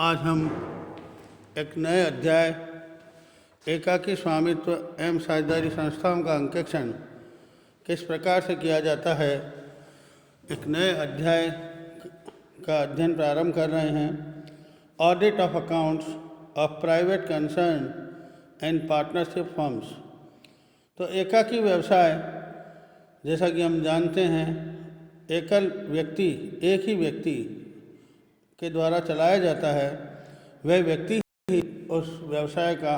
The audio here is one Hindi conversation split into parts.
आज हम एक नए अध्याय एकाकी स्वामित्व एवं साझेदारी संस्थाओं का अंकेक्षण किस प्रकार से किया जाता है, एक नए अध्याय का अध्ययन प्रारंभ कर रहे हैं। Audit of accounts of private concern and partnership firms. तो एकाकी व्यवसाय, जैसा कि हम जानते हैं, एकल व्यक्ति, एक ही व्यक्ति के द्वारा चलाया जाता है। वह व्यक्ति ही उस व्यवसाय का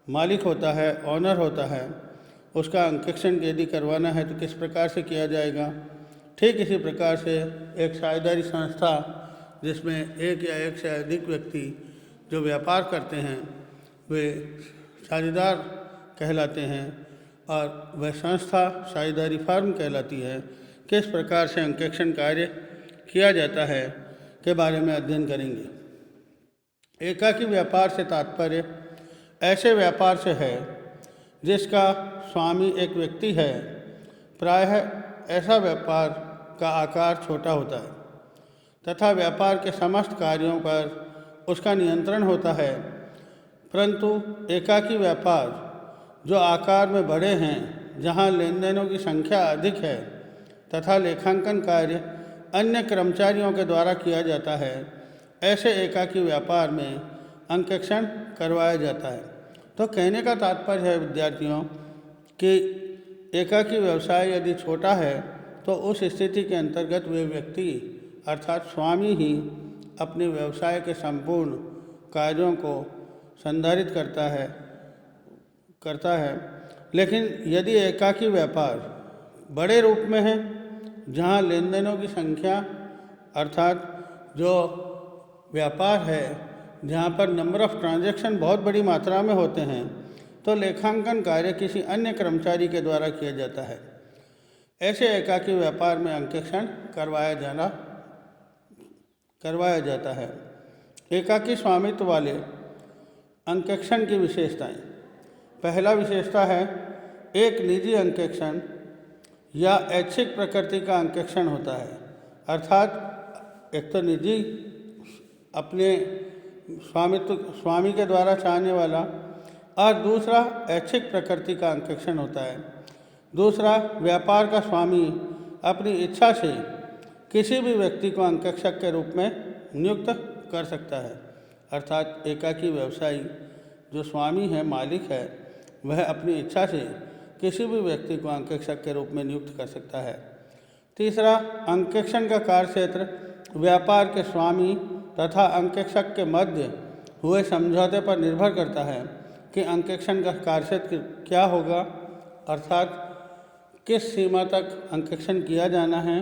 मालिक होता है, ऑनर होता है। उसका अंकेक्षण यदि करवाना है तो किस प्रकार से किया जाएगा। ठीक इसी प्रकार से एक साझेदारी संस्था जिसमें एक या एक से अधिक व्यक्ति जो व्यापार करते हैं वे साझेदार कहलाते हैं और वह संस्था साझेदारी फर्म कहलाती है। किस प्रकार से अंकेक्षण कार्य किया जाता है के बारे में अध्ययन करेंगे। एकाकी व्यापार से तात्पर्य ऐसे व्यापार से है जिसका स्वामी एक व्यक्ति है। प्रायः ऐसा व्यापार का आकार छोटा होता है तथा व्यापार के समस्त कार्यों पर उसका नियंत्रण होता है, परंतु एकाकी व्यापार जो आकार में बड़े हैं, जहां लेन देनों की संख्या अधिक है तथा लेखांकन कार्य अन्य कर्मचारियों के द्वारा किया जाता है, ऐसे एकाकी व्यापार में अंकेक्षण करवाया जाता है। तो कहने का तात्पर्य है विद्यार्थियों कि एकाकी व्यवसाय यदि छोटा है तो उस स्थिति के अंतर्गत वे व्यक्ति अर्थात स्वामी ही अपने व्यवसाय के संपूर्ण कार्यों को संधारित करता है। लेकिन यदि एकाकी व्यापार बड़े रूप में है, जहाँ लेन देनों की संख्या अर्थात जो व्यापार है जहाँ पर नंबर ऑफ ट्रांजैक्शन बहुत बड़ी मात्रा में होते हैं, तो लेखांकन कार्य किसी अन्य कर्मचारी के द्वारा किया जाता है। ऐसे एकाकी व्यापार में अंकेक्षण करवाया जाता है। एकाकी स्वामित्व वाले अंकेक्षण की विशेषताएं। पहला विशेषता है एक निजी अंकेक्षण या ऐच्छिक प्रकृति का अंकेक्षण होता है। अर्थात एक तो निजी अपने स्वामी के द्वारा चाहने वाला, और दूसरा ऐच्छिक प्रकृति का अंकेक्षण होता है। दूसरा, व्यापार का स्वामी अपनी इच्छा से किसी भी व्यक्ति को अंकेक्षक के रूप में नियुक्त कर सकता है। अर्थात एकाकी व्यवसायी जो स्वामी है, मालिक है, वह अपनी इच्छा से किसी भी व्यक्ति को अंकेक्षक के रूप में नियुक्त कर सकता है। तीसरा, अंकेक्षण का कार्यक्षेत्र व्यापार के स्वामी तथा अंकेक्षक के मध्य हुए समझौते पर निर्भर करता है कि अंकेक्षण का कार्यक्षेत्र क्या होगा, अर्थात किस सीमा तक अंकेक्षण किया जाना है,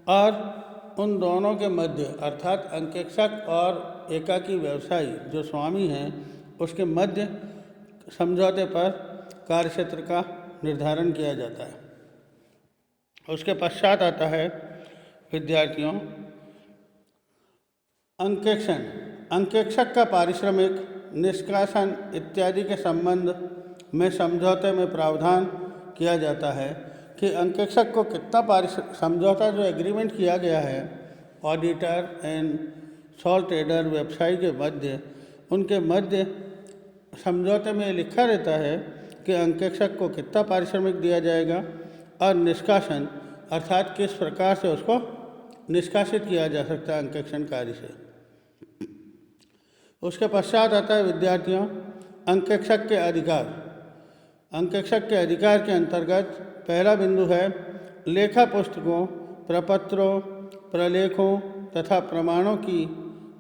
और उन दोनों के मध्य अर्थात अंकेक्षक और एकाकी व्यवसायी जो स्वामी हैं उसके मध्य समझौते पर कार्यक्षेत्र का निर्धारण किया जाता है। उसके पश्चात आता है विद्यार्थियों अंकेक्षण। अंकेक्षक का पारिश्रमिक, निष्कासन इत्यादि के संबंध में समझौते में प्रावधान किया जाता है कि अंकेक्षक को कितना समझौता जो एग्रीमेंट किया गया है ऑडिटर एंड सोल ट्रेडर व्यवसायी के मध्य, उनके मध्य समझौते में लिखा रहता है कि अंकेक्षक को कितना पारिश्रमिक दिया जाएगा और निष्कासन अर्थात किस प्रकार से उसको निष्कासित किया जा सकता है अंकेक्षण कार्य से। उसके पश्चात आता है विद्यार्थियों अंकेक्षक के अधिकार। अंकेक्षक के अधिकार के अंतर्गत पहला बिंदु है लेखा पुस्तकों, प्रपत्रों, प्रलेखों तथा प्रमाणों की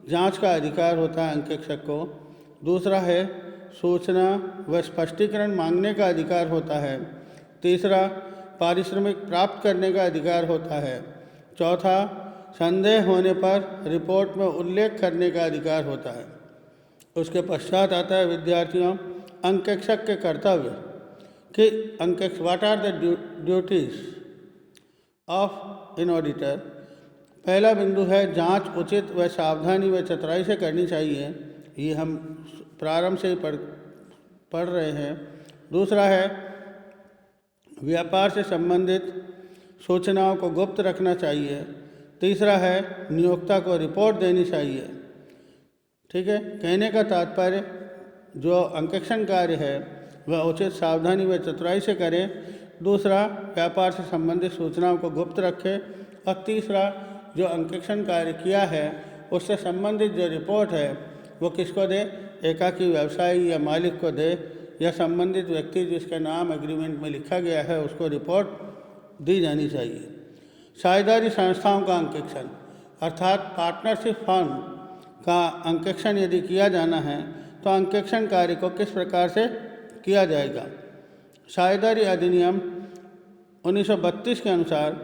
जांच का अधिकार होता है अंकेक्षक को। दूसरा है सूचना व स्पष्टीकरण मांगने का अधिकार होता है। तीसरा, पारिश्रमिक प्राप्त करने का अधिकार होता है। चौथा, संदेह होने पर रिपोर्ट में उल्लेख करने का अधिकार होता है। उसके पश्चात आता है विद्यार्थियों अंकेक्षक के कर्तव्य कि what are the duties of an auditor. पहला बिंदु है जांच उचित व सावधानी व चतुराई से करनी चाहिए। ये हम प्रारंभ से ही पढ़ रहे हैं। दूसरा है व्यापार से संबंधित सूचनाओं को गुप्त रखना चाहिए। तीसरा है नियोक्ता को रिपोर्ट देनी चाहिए। ठीक है। कहने का तात्पर्य जो अंकेक्षण कार्य है वह उचित सावधानी व चतुराई से करें। दूसरा, व्यापार से संबंधित सूचनाओं को गुप्त रखें। और तीसरा, जो अंकेक्षण कार्य किया है उससे संबंधित जो रिपोर्ट है वो किसको दे, एकाकी व्यवसायी या मालिक को दे, या संबंधित व्यक्ति जिसका नाम एग्रीमेंट में लिखा गया है उसको रिपोर्ट दी जानी चाहिए। साझेदारी संस्थाओं का अंकेक्षण अर्थात पार्टनरशिप फर्म का अंकेक्षण यदि किया जाना है तो अंकेक्षण कार्य को किस प्रकार से किया जाएगा। साझेदारी अधिनियम 1932 के अनुसार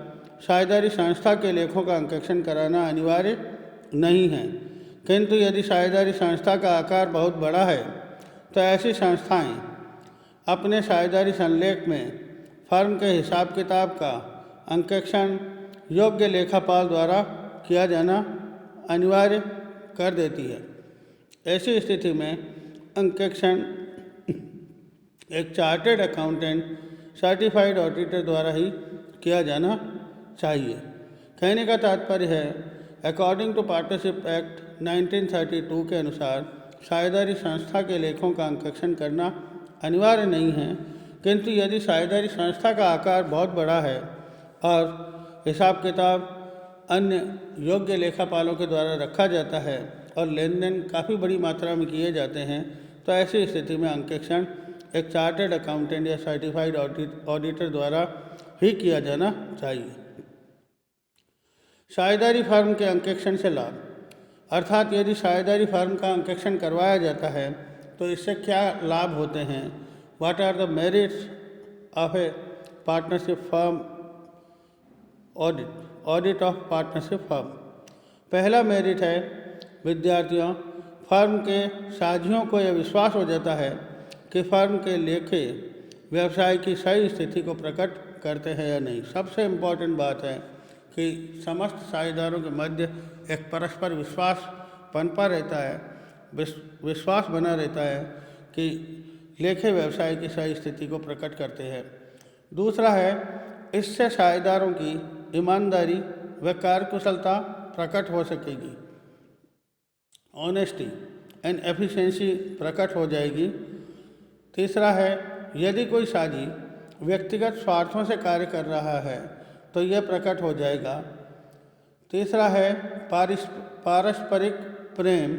साझेदारी संस्था के लेखों का अंकेक्षण कराना अनिवार्य नहीं है, किंतु यदि साझेदारी संस्था का आकार बहुत बड़ा है तो ऐसी संस्थाएं अपने साझेदारी संलेख में फर्म के हिसाब किताब का अंकेक्षण योग्य लेखापाल द्वारा किया जाना अनिवार्य कर देती है। ऐसी स्थिति में अंकेक्षण एक चार्टर्ड अकाउंटेंट सर्टिफाइड ऑडिटर द्वारा ही किया जाना चाहिए। कहने का तात्पर्य है, अकॉर्डिंग टू पार्टनरशिप एक्ट 1932 के अनुसार साझेदारी संस्था के लेखों का अंकेक्षण करना अनिवार्य नहीं है, किंतु यदि साझेदारी संस्था का आकार बहुत बड़ा है और हिसाब किताब अन्य योग्य लेखापालों के द्वारा रखा जाता है और लेन देन काफ़ी बड़ी मात्रा में किए जाते हैं, तो ऐसी स्थिति में अंकेक्षण एक चार्टर्ड अकाउंटेंट या सर्टिफाइड ऑडिटर द्वारा ही किया जाना चाहिए। साझेदारी फर्म के अंकेक्षण से लाभ अर्थात यदि साझेदारी फर्म का अंकेक्षण करवाया जाता है तो इससे क्या लाभ होते हैं। What are the merits of a partnership firm audit of partnership firm. पहला मेरिट है, विद्यार्थियों फर्म के साझियों को यह विश्वास हो जाता है कि फर्म के लेखे व्यवसाय की सही स्थिति को प्रकट करते हैं या नहीं। सबसे इम्पॉर्टेंट बात है कि समस्त साझेदारों के मध्य एक परस्पर विश्वास पनपा रहता है, विश्वास बना रहता है कि लेखे व्यवसाय की सही स्थिति को प्रकट करते हैं। दूसरा है, इससे साझेदारों की ईमानदारी व कार्यकुशलता प्रकट हो सकेगी, ऑनेस्टी एंड एफिशिएंसी प्रकट हो जाएगी। तीसरा है, यदि कोई साझी व्यक्तिगत स्वार्थों से कार्य कर रहा है तो यह प्रकट हो जाएगा। तीसरा है, पारस्परिक प्रेम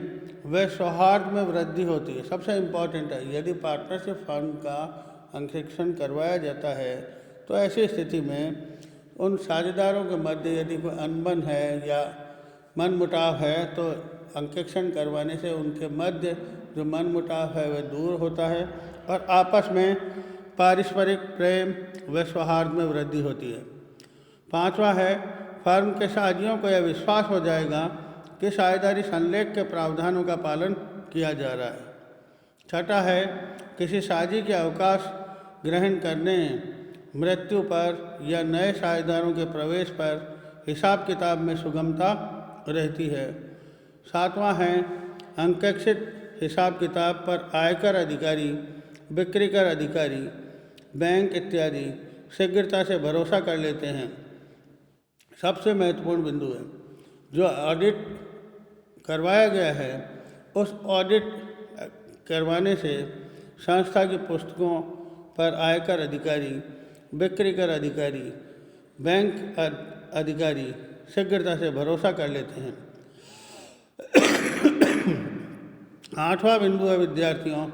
व सौहार्द में वृद्धि होती है। सबसे इम्पॉर्टेंट है, यदि पार्टनरशिप फर्म का अंकेक्षण करवाया जाता है तो ऐसी स्थिति में उन साझेदारों के मध्य यदि कोई अनबन है या मनमुटाव है तो अंकेक्षण करवाने से उनके मध्य जो मनमुटाव है वह दूर होता है और आपस में पारस्परिक प्रेम व सौहार्द में वृद्धि होती है। पांचवा है, फर्म के साझियों को यह विश्वास हो जाएगा कि साझेदारी संलेख के प्रावधानों का पालन किया जा रहा है। छठा है, किसी साझी के अवकाश ग्रहण करने, मृत्यु पर या नए साझेदारों के प्रवेश पर हिसाब किताब में सुगमता रहती है। सातवां है, अंकेक्षित हिसाब किताब पर आयकर अधिकारी, बिक्री कर अधिकारी, बैंक इत्यादि शीघ्रता से भरोसा कर लेते हैं। सबसे महत्वपूर्ण बिंदु है, जो ऑडिट करवाया गया है उस ऑडिट करवाने से संस्था की पुस्तकों पर आयकर अधिकारी, बिक्री कर अधिकारी, बैंक अधिकारी शीघ्रता से भरोसा कर लेते हैं। आठवां बिंदु है, विद्यार्थियों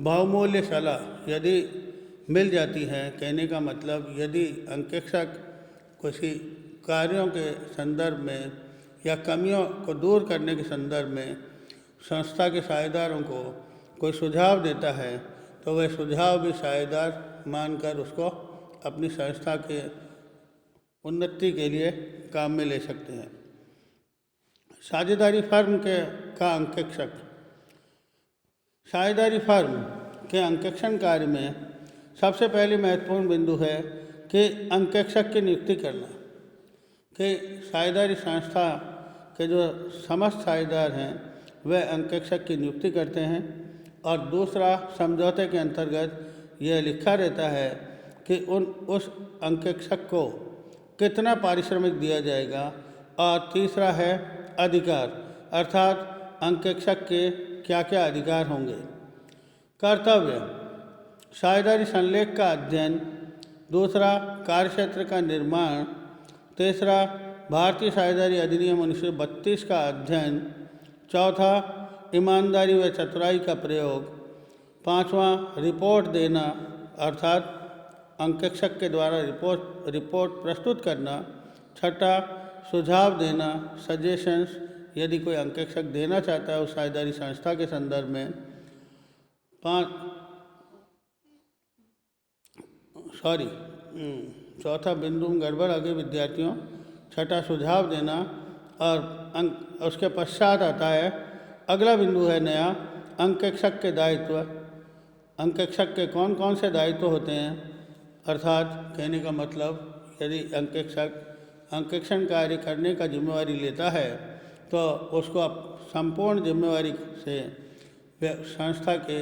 बहुमूल्य सलाह यदि मिल जाती है। कहने का मतलब, यदि अंकेक्षक किसी कार्यों के संदर्भ में या कमियों को दूर करने के संदर्भ में संस्था के साझेदारों को कोई सुझाव देता है तो वह सुझाव भी साझेदार मानकर उसको अपनी संस्था के उन्नति के लिए काम में ले सकते हैं। साझेदारी फर्म का अंकेक्षक। साझेदारी फर्म के अंकेक्षण कार्य में सबसे पहले महत्वपूर्ण बिंदु है कि अंकेक्षक की नियुक्ति करना, कि साझेदारी संस्था के जो समस्त साझेदार हैं वह अंकेक्षक की नियुक्ति करते हैं। और दूसरा, समझौते के अंतर्गत यह लिखा रहता है कि उस अंकेक्षक को कितना पारिश्रमिक दिया जाएगा। और तीसरा है अधिकार, अर्थात अंकेक्षक के क्या क्या अधिकार होंगे। कर्तव्य: साझेदारी संलेख का अध्ययन। दूसरा, कार्यक्षेत्र का निर्माण। तीसरा, भारतीय साझेदारी अधिनियम 1932 का अध्ययन। चौथा, ईमानदारी व चतुराई का प्रयोग। पांचवा, रिपोर्ट देना अर्थात अंकेक्षक के द्वारा रिपोर्ट प्रस्तुत करना। छठा, सुझाव देना सजेशंस, यदि कोई अंकेक्षक देना चाहता है उस साझेदारी संस्था के संदर्भ में। चौथा बिंदु में गड़बड़ आगे विद्यार्थियों। छठा सुझाव देना और उसके पश्चात आता है अगला बिंदु है नया, अंकेक्षक के दायित्व। अंकेक्षक के कौन कौन से दायित्व होते हैं, अर्थात कहने का मतलब यदि अंकेक्षक अंकेक्षण कार्य करने का जिम्मेवारी लेता है तो उसको संपूर्ण जिम्मेवारी से संस्था के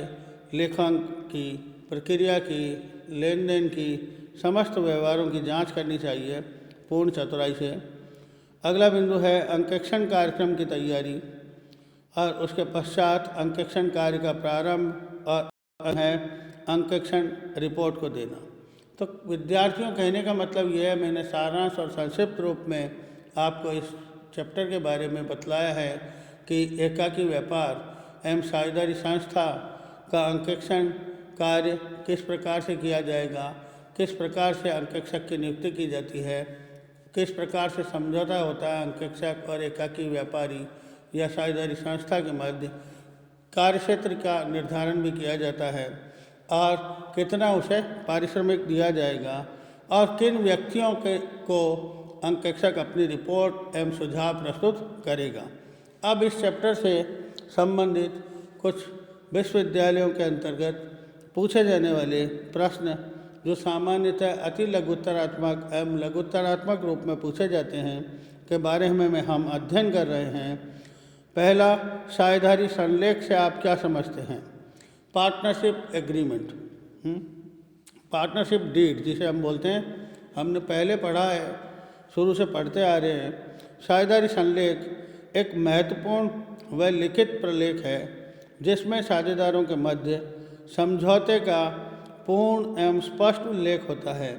लेखांकन की, प्रक्रिया की, लेन देन की, समस्त व्यवहारों की जांच करनी चाहिए पूर्ण चतुराई से। अगला बिंदु है अंकेक्षण कार्यक्रम की तैयारी और उसके पश्चात अंकेक्षण कार्य का प्रारंभ और है अंकेक्षण रिपोर्ट को देना। तो विद्यार्थियों कहने का मतलब यह है, मैंने सारांश और संक्षिप्त रूप में आपको इस चैप्टर के बारे में बतलाया है कि एकाकी व्यापार एवं साझेदारी संस्था का अंकेक्षण कार्य किस प्रकार से किया जाएगा, किस प्रकार से अंकेक्षक की नियुक्ति की जाती है, किस प्रकार से समझौता होता है अंकेक्षक और एकाकी व्यापारी या साझेदारी संस्था के मध्य, कार्यक्षेत्र का निर्धारण भी किया जाता है और कितना उसे पारिश्रमिक दिया जाएगा और किन व्यक्तियों को अंकेक्षक अपनी रिपोर्ट एवं सुझाव प्रस्तुत करेगा। अब इस चैप्टर से संबंधित कुछ विश्वविद्यालयों के अंतर्गत पूछे जाने वाले प्रश्न जो सामान्यतः अति लघुत्तरात्मक एवं लघुत्तरात्मक रूप में पूछे जाते हैं के बारे में हम अध्ययन कर रहे हैं। पहला, साझेदारी संलेख से आप क्या समझते हैं? पार्टनरशिप एग्रीमेंट, पार्टनरशिप डीड जिसे हम बोलते हैं, हमने पहले पढ़ा है, शुरू से पढ़ते आ रहे हैं। साझेदारी संलेख एक महत्वपूर्ण व लिखित प्रलेख है जिसमें साझेदारों के मध्य समझौते का पूर्ण एवं स्पष्ट उल्लेख होता है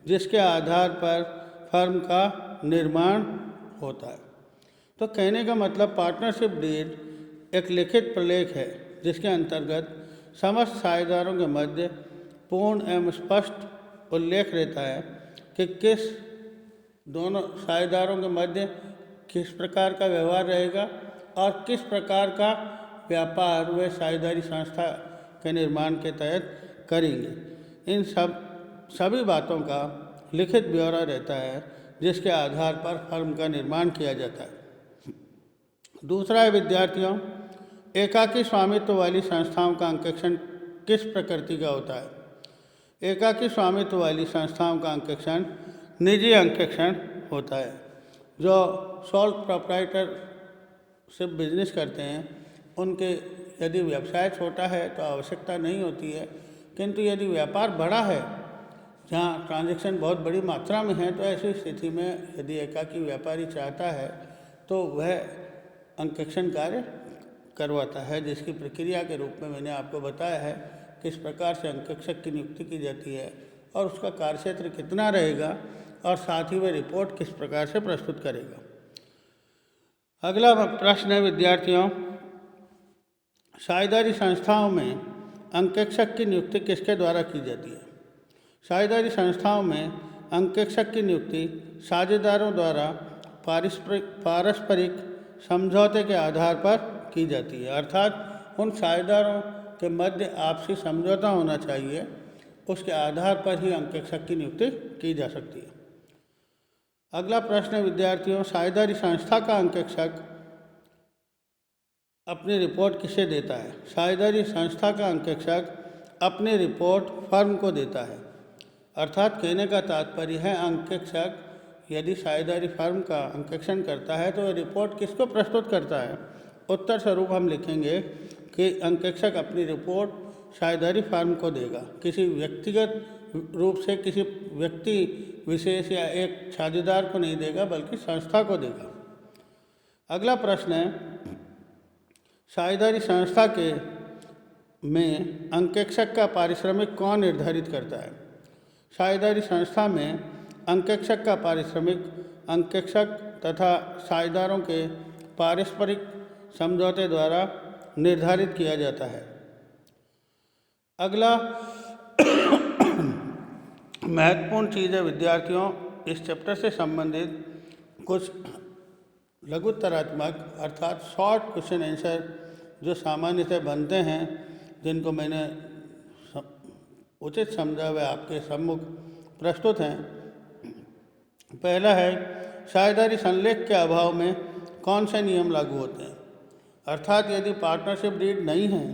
जिसके आधार पर फर्म का निर्माण होता है। तो कहने का मतलब पार्टनरशिप डीड एक लिखित प्रलेख है जिसके अंतर्गत समस्त साझेदारों के मध्य पूर्ण एवं स्पष्ट उल्लेख रहता है कि किस दोनों साझेदारों के मध्य किस प्रकार का व्यवहार रहेगा और किस प्रकार का व्यापार वे साझेदारी संस्था के निर्माण के तहत करेंगे। इन सभी बातों का लिखित ब्यौरा रहता है जिसके आधार पर फर्म का निर्माण किया जाता है। दूसरा है विद्यार्थियों, एकाकी स्वामित्व वाली संस्थाओं का अंकेक्षण किस प्रकृति का होता है? एकाकी स्वामित्व वाली संस्थाओं का अंकेक्षण निजी अंकेक्षण होता है। जो सोल प्रोप्राइटरशिप बिजनेस करते हैं उनके यदि व्यवसाय छोटा है तो आवश्यकता नहीं होती है, किंतु यदि व्यापार बड़ा है जहाँ ट्रांजैक्शन बहुत बड़ी मात्रा में है तो ऐसी स्थिति में यदि एकाकी व्यापारी चाहता है तो वह अंकेक्षण कार्य करवाता है, जिसकी प्रक्रिया के रूप में मैंने आपको बताया है किस प्रकार से अंकेक्षक की नियुक्ति की जाती है और उसका कार्यक्षेत्र कितना रहेगा और साथ ही वह रिपोर्ट किस प्रकार से प्रस्तुत करेगा। अगला प्रश्न है विद्यार्थियों, साझेदारी संस्थाओं में अंकेक्षक की नियुक्ति किसके द्वारा की जाती है? साझेदारी संस्थाओं में अंकेक्षक की नियुक्ति साझेदारों द्वारा पारस्परिक समझौते के आधार पर की जाती है, अर्थात उन साझेदारों के मध्य आपसी समझौता होना चाहिए, उसके आधार पर ही अंकेक्षक की नियुक्ति की जा सकती है। अगला प्रश्न है विद्यार्थियों, साझेदारी संस्था का अंकेक्षक अपनी रिपोर्ट किसे देता है? साझेदारी संस्था का अंकेक्षक अपनी रिपोर्ट फर्म को देता है, अर्थात कहने का तात्पर्य है अंकेक्षक यदि साझेदारी फर्म का अंकेक्षण करता है तो रिपोर्ट किसको प्रस्तुत करता है? उत्तर स्वरूप हम लिखेंगे कि अंकेक्षक अपनी रिपोर्ट साझेदारी फर्म को देगा, किसी व्यक्तिगत रूप से किसी व्यक्ति विशेष या एक साझेदार को नहीं देगा बल्कि संस्था को देगा। अगला प्रश्न है, साझेदारी संस्था के में अंकेक्षक का पारिश्रमिक कौन निर्धारित करता है? साझेदारी संस्था में अंकेक्षक का पारिश्रमिक अंकेक्षक तथा साझेदारों के पारस्परिक समझौते द्वारा निर्धारित किया जाता है। अगला महत्वपूर्ण चीज़ है विद्यार्थियों, इस चैप्टर से संबंधित कुछ लघुत्तरात्मक अर्थात शॉर्ट क्वेश्चन आंसर जो सामान्य से बनते हैं, जिनको मैंने उचित समझा हुआ आपके सम्मुख प्रस्तुत हैं। पहला है, साझेदारी संलेख के अभाव में कौन से नियम लागू होते हैं? अर्थात यदि पार्टनरशिप डीड नहीं है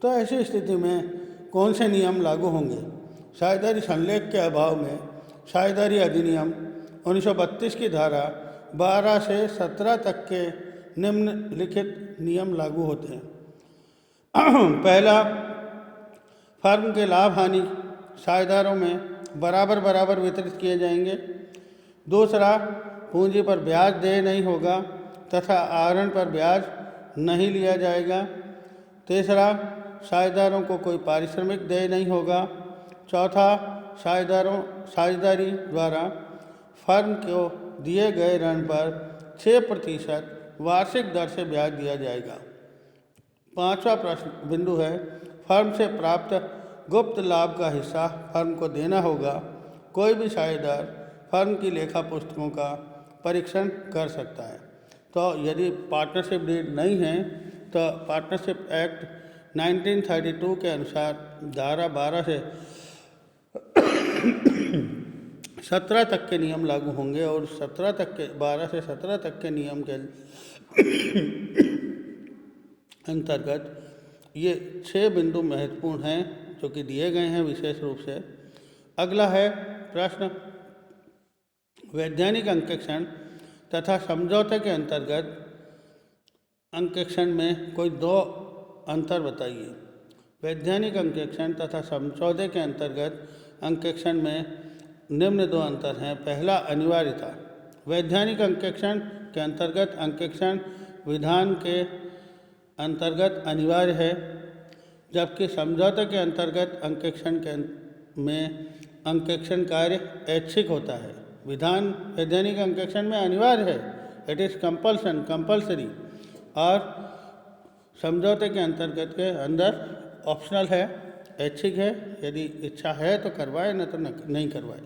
तो ऐसी स्थिति में कौन से नियम लागू होंगे? साझेदारी संलेख के अभाव में साझेदारी अधिनियम 1932 की धारा 12 से 17 तक के निम्नलिखित नियम लागू होते हैं। पहला, फर्म के लाभ हानि साझेदारों में बराबर बराबर वितरित किए जाएंगे। दूसरा, पूंजी पर ब्याज देय नहीं होगा तथा आहरण पर ब्याज नहीं लिया जाएगा। तीसरा, साझेदारों को कोई पारिश्रमिक देय नहीं होगा। चौथा, साझेदारी द्वारा फर्म को दिए गए ऋण पर 6% वार्षिक दर से ब्याज दिया जाएगा। पांचवा प्रश्न बिंदु है, फर्म से प्राप्त गुप्त लाभ का हिस्सा फर्म को देना होगा। कोई भी साझेदार फर्म की लेखा पुस्तकों का परीक्षण कर सकता है। तो यदि पार्टनरशिप डीड नहीं है तो पार्टनरशिप एक्ट 1932 के अनुसार धारा 12 से 17 तक के नियम लागू होंगे और 12 से 17 तक के नियम के अंतर्गत ये 6 बिंदु महत्वपूर्ण हैं जो कि दिए गए हैं विशेष रूप से। अगला है प्रश्न, वैधानिक अंकेक्षण तथा समझौते के अंतर्गत अंकेक्षण में कोई 2 अंतर बताइए। वैधानिक अंकेक्षण तथा समझौते के अंतर्गत अंकेक्षण में निम्न 2 अंतर हैं। पहला, अनिवार्यता। वैधानिक अंकेक्षण के अंतर्गत अंकेक्षण विधान के अंतर्गत अनिवार्य है, जबकि समझौते के अंतर्गत अंकेक्षण में अंकेक्षण कार्य ऐच्छिक होता है। वैधानिक अंकेक्षण में अनिवार्य है, इट इज़ कंपल्सरी, और समझौते के अंतर्गत के अंदर ऑप्शनल है, ऐच्छिक है। यदि इच्छा है तो करवाए, न तो नहीं करवाए।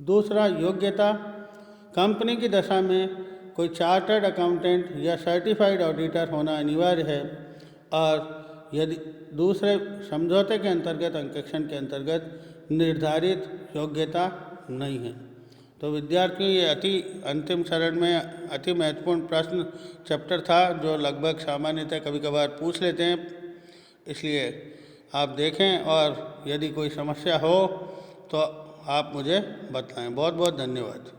दूसरा, योग्यता। कंपनी की दशा में कोई चार्टर्ड अकाउंटेंट या सर्टिफाइड ऑडिटर होना अनिवार्य है, और यदि दूसरे समझौते के अंतर्गत अंकेक्षण के अंतर्गत निर्धारित योग्यता नहीं है। तो विद्यार्थियों, ये अंतिम चरण में अति महत्वपूर्ण प्रश्न चैप्टर था जो लगभग सामान्यतः कभी कभार पूछ लेते हैं, इसलिए आप देखें और यदि कोई समस्या हो तो आप मुझे बताएं। बहुत बहुत धन्यवाद।